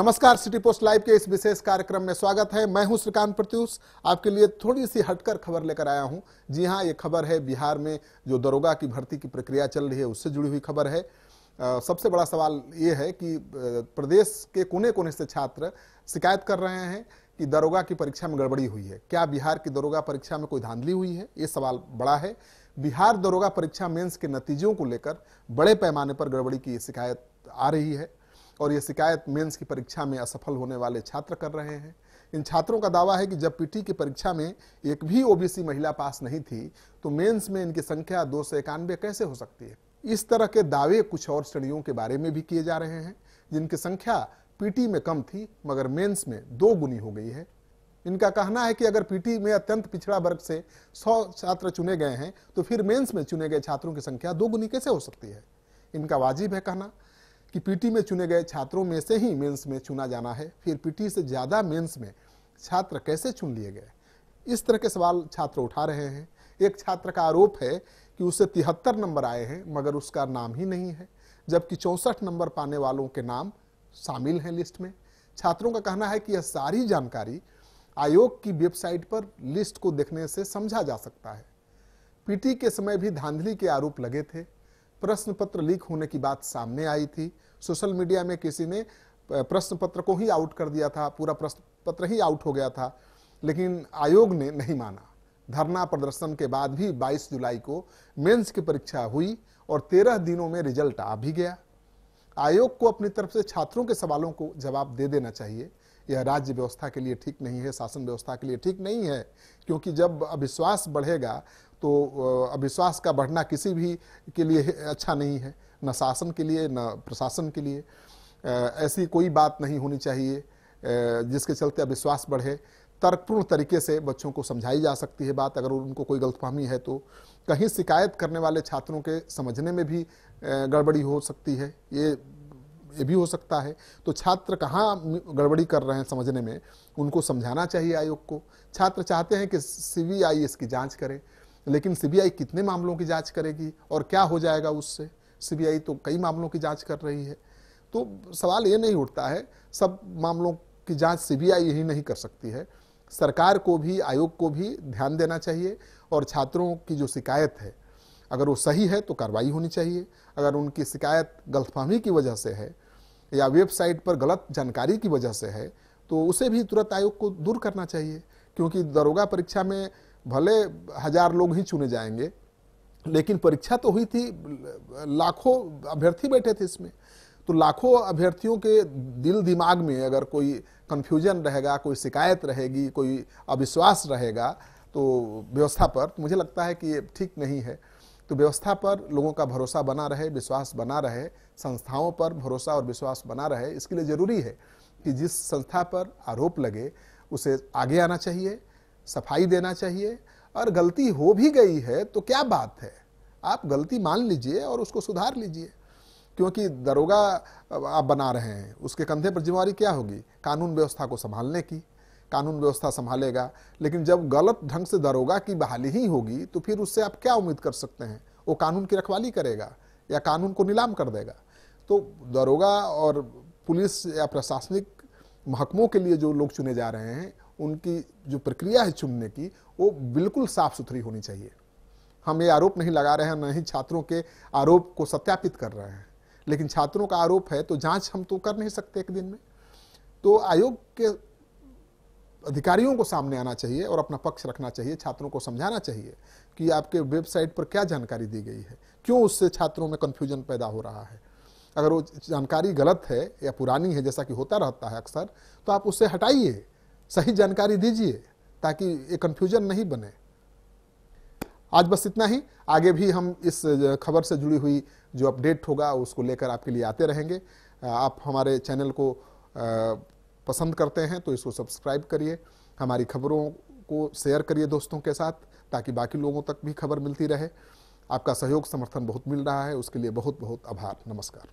नमस्कार, city post live के इस विशेष कार्यक्रम में स्वागत है। मैं हूं श्रीकांत प्रत्युष। आपके लिए थोड़ी सी हटकर खबर लेकर आया हूं। जी हां, ये खबर है बिहार में जो दरोगा की भर्ती की प्रक्रिया चल रही है उससे जुड़ी हुई खबर है। सबसे बड़ा सवाल ये है कि प्रदेश के कोने कोने से छात्र शिकायत कर रहे हैं कि दरोगा की परीक्षा में गड़बड़ी हुई है। क्या बिहार की दरोगा परीक्षा में कोई धांधली हुई है? ये सवाल बड़ा है। बिहार दरोगा परीक्षा मेंस के नतीजों को लेकर बड़े पैमाने पर गड़बड़ी की शिकायत आ रही है और ये शिकायत मेंस की परीक्षा में असफल होने वाले छात्र कर रहे हैं। इन छात्रों का दावा है कि जब पीटी की परीक्षा में एक भी ओबीसी महिला पास नहीं थी तो मेंस में इनकी संख्या 291 कैसे हो सकती है। इस तरह के दावे कुछ और श्रेणियों के बारे में भी किए जा रहे हैं जिनकी संख्या पीटी में कम थी मगर मेंस में 2 गुनी हो गई है। इनका कहना है कि अगर पीटी में अत्यंत पिछड़ा वर्ग से 100 छात्र चुने गए हैं तो फिर मेंस में चुने गए छात्रों की संख्या 2 गुनी कैसे हो सकती है। इनका वाजिब है कहना कि पीटी में चुने गए छात्रों में से ही मेंस में चुना जाना है, फिर पीटी से ज्यादा मेंस में छात्र कैसे चुन लिए गए। इस तरह के सवाल छात्र उठा रहे हैं। एक छात्र का आरोप है कि उसे 73 नंबर आए हैं मगर उसका नाम ही नहीं है, जबकि 64 नंबर पाने वालों के नाम शामिल हैं लिस्ट में। छात्रों का कहना है कि यह सारी जानकारी आयोग की वेबसाइट पर लिस्ट को देखने से समझा जा सकता है। पीटी के समय भी धांधली के आरोप लगे थे। प्रश्न पत्र लीक होने की बात सामने आई थी। सोशल मीडिया में किसी ने प्रश्न पत्र को ही आउट कर दिया था, पूरा प्रश्न पत्र ही आउट हो गया था, लेकिन आयोग ने नहीं माना। धरना प्रदर्शन के बाद भी 22 जुलाई को मेंस की परीक्षा हुई और 13 दिनों में रिजल्ट आ भी गया। आयोग को अपनी तरफ से छात्रों के सवालों को जवाब दे देना चाहिए। यह राज्य व्यवस्था के लिए ठीक नहीं है, शासन व्यवस्था के लिए ठीक नहीं है, क्योंकि जब अविश्वास बढ़ेगा तो अविश्वास का बढ़ना किसी भी के लिए अच्छा नहीं है, न शासन के लिए न प्रशासन के लिए। ऐसी कोई बात नहीं होनी चाहिए जिसके चलते अविश्वास बढ़े। तर्कपूर्ण तरीके से बच्चों को समझाई जा सकती है बात, अगर उनको कोई गलतफहमी है तो। कहीं शिकायत करने वाले छात्रों के समझने में भी गड़बड़ी हो सकती है, ये भी हो सकता है। तो छात्र कहाँ गड़बड़ी कर रहे हैं समझने में, उनको समझाना चाहिए आयोग को। छात्र चाहते हैं कि सीबीआई इसकी जांच करे, लेकिन सीबीआई कितने मामलों की जांच करेगी और क्या हो जाएगा उससे। सीबीआई तो कई मामलों की जांच कर रही है, तो सवाल ये नहीं उठता है सब मामलों की जांच सीबीआई ही नहीं कर सकती है। सरकार को भी, आयोग को भी ध्यान देना चाहिए और छात्रों की जो शिकायत है अगर वो सही है तो कार्रवाई होनी चाहिए। अगर उनकी शिकायत गलतफहमी की वजह से है या वेबसाइट पर गलत जानकारी की वजह से है तो उसे भी तुरंत आयोग को दूर करना चाहिए, क्योंकि दरोगा परीक्षा में भले 1000 लोग ही चुने जाएंगे, लेकिन परीक्षा तो हुई थी, लाखों अभ्यर्थी बैठे थे इसमें। तो लाखों अभ्यर्थियों के दिल दिमाग में अगर कोई कंफ्यूजन रहेगा, कोई शिकायत रहेगी, कोई अविश्वास रहेगा तो व्यवस्था पर, तो मुझे लगता है कि ये ठीक नहीं है। तो व्यवस्था पर लोगों का भरोसा बना रहे, विश्वास बना रहे, संस्थाओं पर भरोसा और विश्वास बना रहे। इसके लिए जरूरी है कि जिस संस्था पर आरोप लगे उसे आगे आना चाहिए, सफाई देना चाहिए, और गलती हो भी गई है तो क्या बात है, आप गलती मान लीजिए और उसको सुधार लीजिए। क्योंकि दरोगा आप बना रहे हैं, उसके कंधे पर जिम्मेवारी क्या होगी? कानून व्यवस्था को संभालने की। कानून व्यवस्था संभालेगा, लेकिन जब गलत ढंग से दरोगा की बहाली ही होगी तो फिर उससे आप क्या उम्मीद कर सकते हैं? वो कानून की रखवाली करेगा या कानून को नीलाम कर देगा? तो दरोगा और पुलिस या प्रशासनिक महकमों के लिए जो लोग चुने जा रहे हैं उनकी जो प्रक्रिया है चुनने की, वो बिल्कुल साफ सुथरी होनी चाहिए। हम ये आरोप नहीं लगा रहे हैं, न ही छात्रों के आरोप को सत्यापित कर रहे हैं, लेकिन छात्रों का आरोप है तो जांच हम तो कर नहीं सकते एक दिन में। तो आयोग के अधिकारियों को सामने आना चाहिए और अपना पक्ष रखना चाहिए, छात्रों को समझाना चाहिए कि आपके वेबसाइट पर क्या जानकारी दी गई है, क्यों उससे छात्रों में कन्फ्यूजन पैदा हो रहा है। अगर वो जानकारी गलत है या पुरानी है, जैसा कि होता रहता है अक्सर, तो आप उससे हटाइए, सही जानकारी दीजिए ताकि ये कन्फ्यूजन नहीं बने। आज बस इतना ही। आगे भी हम इस खबर से जुड़ी हुई जो अपडेट होगा उसको लेकर आपके लिए आते रहेंगे। आप हमारे चैनल को पसंद करते हैं तो इसको सब्सक्राइब करिए, हमारी खबरों को शेयर करिए दोस्तों के साथ, ताकि बाकी लोगों तक भी खबर मिलती रहे। आपका सहयोग समर्थन बहुत मिल रहा है, उसके लिए बहुत बहुत आभार। नमस्कार।